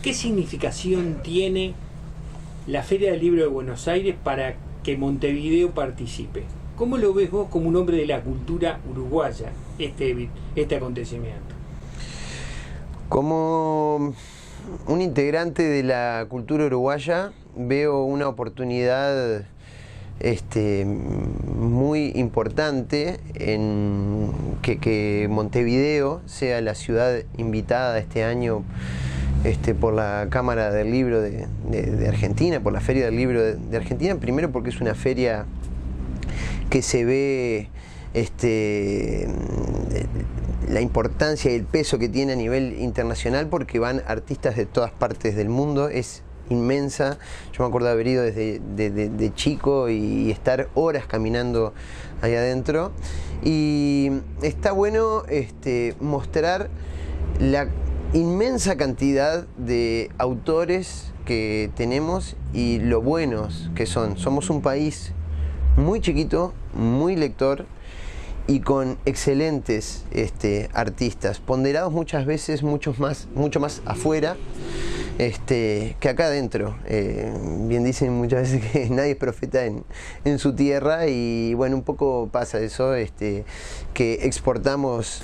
¿Qué significación tiene la Feria del Libro de Buenos Aires para que Montevideo participe? ¿Cómo lo ves vos como un hombre de la cultura uruguaya, este acontecimiento? Como un integrante de la cultura uruguaya, veo una oportunidad muy importante en que Montevideo sea la ciudad invitada este año por la Cámara del Libro de Argentina, por la Feria del Libro de Argentina, primero porque es una feria que se ve la importancia y el peso que tiene a nivel internacional, porque van artistas de todas partes del mundo, es inmensa. Yo me acuerdo de haber ido desde chico y estar horas caminando ahí adentro, y está bueno mostrar la inmensa cantidad de autores que tenemos y lo buenos que son. Somos un país muy chiquito, muy lector y con excelentes artistas, ponderados muchas veces mucho más afuera que acá adentro. Bien dicen muchas veces que nadie es profeta en su tierra, y bueno, un poco pasa eso, que exportamos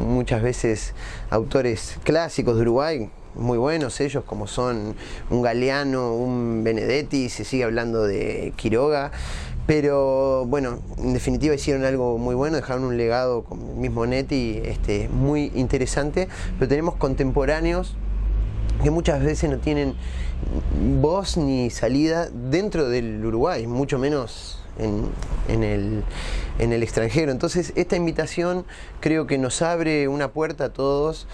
muchas veces autores clásicos de Uruguay, muy buenos ellos, como son un Galeano, un Benedetti, se sigue hablando de Quiroga, pero bueno, en definitiva hicieron algo muy bueno, dejaron un legado con el mismo Netti muy interesante, pero tenemos contemporáneos que muchas veces no tienen voz ni salida dentro del Uruguay, mucho menos en el extranjero. Entonces esta invitación creo que nos abre una puerta a todos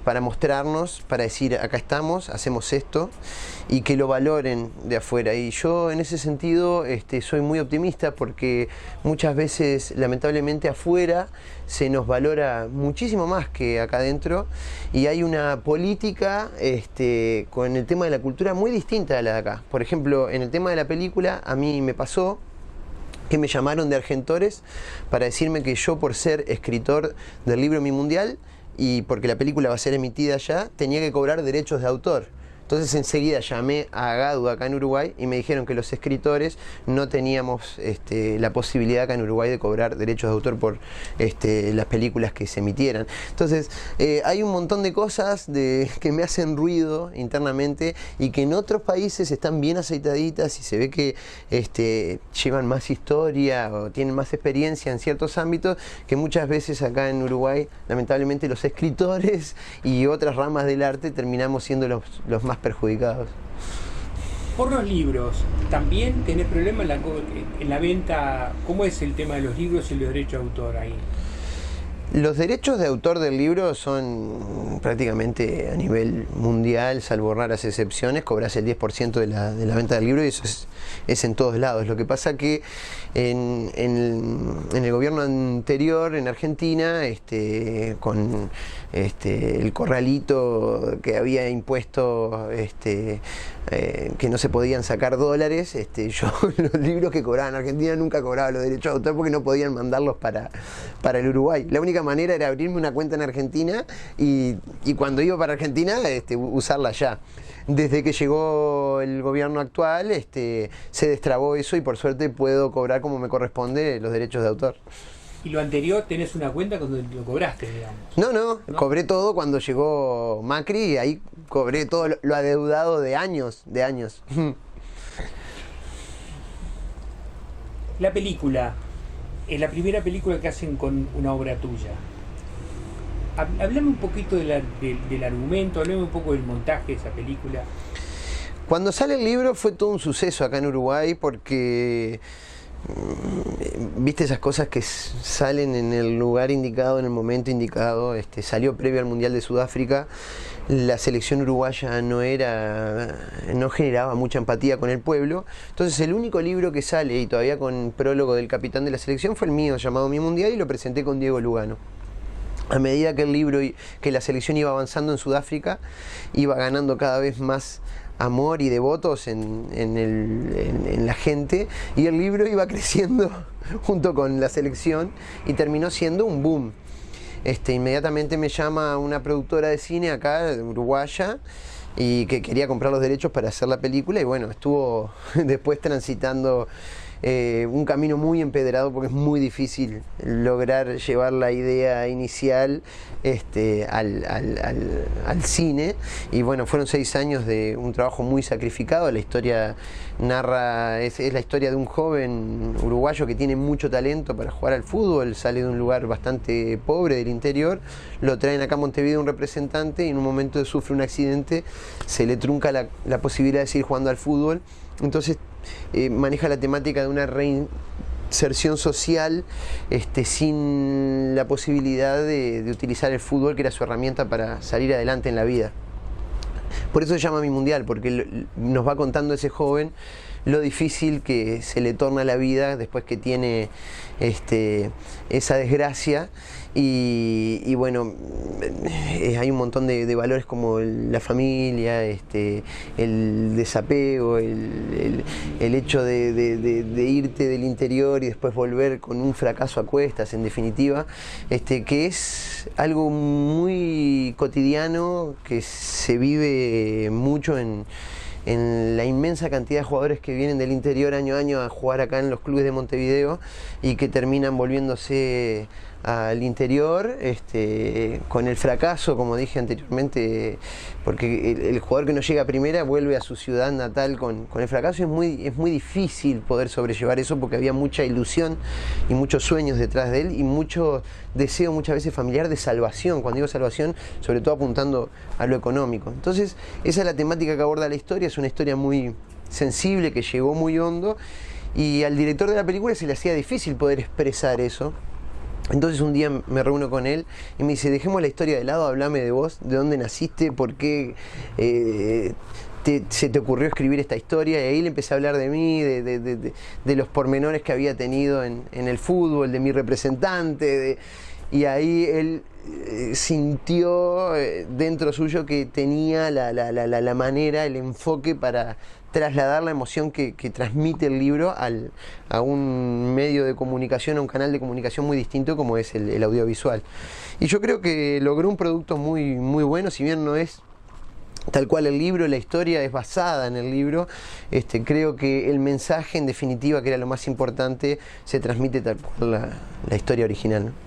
para mostrarnos, para decir acá estamos, hacemos esto, y que lo valoren de afuera. Y yo en ese sentido soy muy optimista, porque muchas veces lamentablemente afuera se nos valora muchísimo más que acá adentro, y hay una política con el tema de la cultura muy distinta a la de acá. Por ejemplo, en el tema de la película, a mí me pasó que me llamaron de Argentores para decirme que yo, por ser escritor del libro Mi Mundial y porque la película va a ser emitida allá, tenía que cobrar derechos de autor. Entonces enseguida llamé a Gadu acá en Uruguay y me dijeron que los escritores no teníamos la posibilidad acá en Uruguay de cobrar derechos de autor por las películas que se emitieran. Entonces hay un montón de cosas que me hacen ruido internamente, y que en otros países están bien aceitaditas y se ve que llevan más historia o tienen más experiencia en ciertos ámbitos, que muchas veces acá en Uruguay lamentablemente los escritores y otras ramas del arte terminamos siendo los más perjudicados. Por los libros, ¿también tenés problemas en la venta? ¿Cómo es el tema de los libros y los derechos de autor ahí? Los derechos de autor del libro son prácticamente a nivel mundial, salvo raras excepciones. Cobras el 10% de la venta del libro, y eso es en todos lados. Lo que pasa que en el gobierno anterior en Argentina, con el corralito que había impuesto que no se podían sacar dólares, yo los libros que cobraban en Argentina nunca cobraba los derechos de autor, porque no podían mandarlos para el Uruguay. La única manera era abrirme una cuenta en Argentina y cuando iba para Argentina usarla allá. Desde que llegó el gobierno actual se destrabó eso, y por suerte puedo cobrar como me corresponde los derechos de autor. ¿Y lo anterior tenés una cuenta cuando lo cobraste, digamos? No, cobré todo cuando llegó Macri, y ahí cobré todo lo adeudado de años. La película es la primera película que hacen con una obra tuya. Hablame un poquito del argumento, hablame un poco del montaje de esa película. Cuando sale el libro fue todo un suceso acá en Uruguay, porque viste esas cosas que salen en el lugar indicado, en el momento indicado. Salió previo al Mundial de Sudáfrica. La selección uruguaya no generaba mucha empatía con el pueblo. Entonces el único libro que sale, y todavía con prólogo del capitán de la selección, fue el mío, llamado Mi Mundial, y lo presenté con Diego Lugano. A medida que el libro, que la selección iba avanzando en Sudáfrica, iba ganando cada vez más amor y devotos en la gente, y el libro iba creciendo junto con la selección, y terminó siendo un boom. inmediatamente me llama una productora de cine acá, uruguaya, y que quería comprar los derechos para hacer la película, y bueno, estuvo después transitando un camino muy empedrado, porque es muy difícil lograr llevar la idea inicial al cine, y bueno, fueron 6 años de un trabajo muy sacrificado. La historia narra, es la historia de un joven uruguayo que tiene mucho talento para jugar al fútbol, sale de un lugar bastante pobre del interior, lo traen acá a Montevideo un representante, y en un momento sufre un accidente, se le trunca la posibilidad de seguir jugando al fútbol. Entonces maneja la temática de una reinserción social, sin la posibilidad de utilizar el fútbol, que era su herramienta para salir adelante en la vida. Por eso se llama Mi Mundial, porque nos va contando ese joven lo difícil que se le torna la vida después que tiene esa desgracia. Y bueno, hay un montón de valores como la familia, el desapego, el hecho de irte del interior y después volver con un fracaso a cuestas, en definitiva, que es algo muy cotidiano, que se vive mucho en la inmensa cantidad de jugadores que vienen del interior año a año a jugar acá en los clubes de Montevideo, y que terminan volviéndose al interior con el fracaso, como dije anteriormente, porque el jugador que no llega a primera vuelve a su ciudad natal con el fracaso. Es muy difícil poder sobrellevar eso, porque había mucha ilusión y muchos sueños detrás de él, y mucho deseo, muchas veces familiar, de salvación. Cuando digo salvación, sobre todo apuntando a lo económico. Entonces, esa es la temática que aborda la historia. Es una historia muy sensible, que llegó muy hondo, y al director de la película se le hacía difícil poder expresar eso. Entonces un día me reúno con él y me dice: dejemos la historia de lado, hablame de vos, de dónde naciste, por qué se te ocurrió escribir esta historia. Y ahí le empecé a hablar de mí, de los pormenores que había tenido en el fútbol, de mi representante, y ahí él sintió dentro suyo que tenía la manera, el enfoque para trasladar la emoción que transmite el libro a un medio de comunicación, a un canal de comunicación muy distinto como es el audiovisual. Y yo creo que logró un producto muy, muy bueno, si bien no es tal cual el libro, la historia es basada en el libro. Creo que el mensaje, en definitiva, que era lo más importante, se transmite tal cual la historia original, ¿no?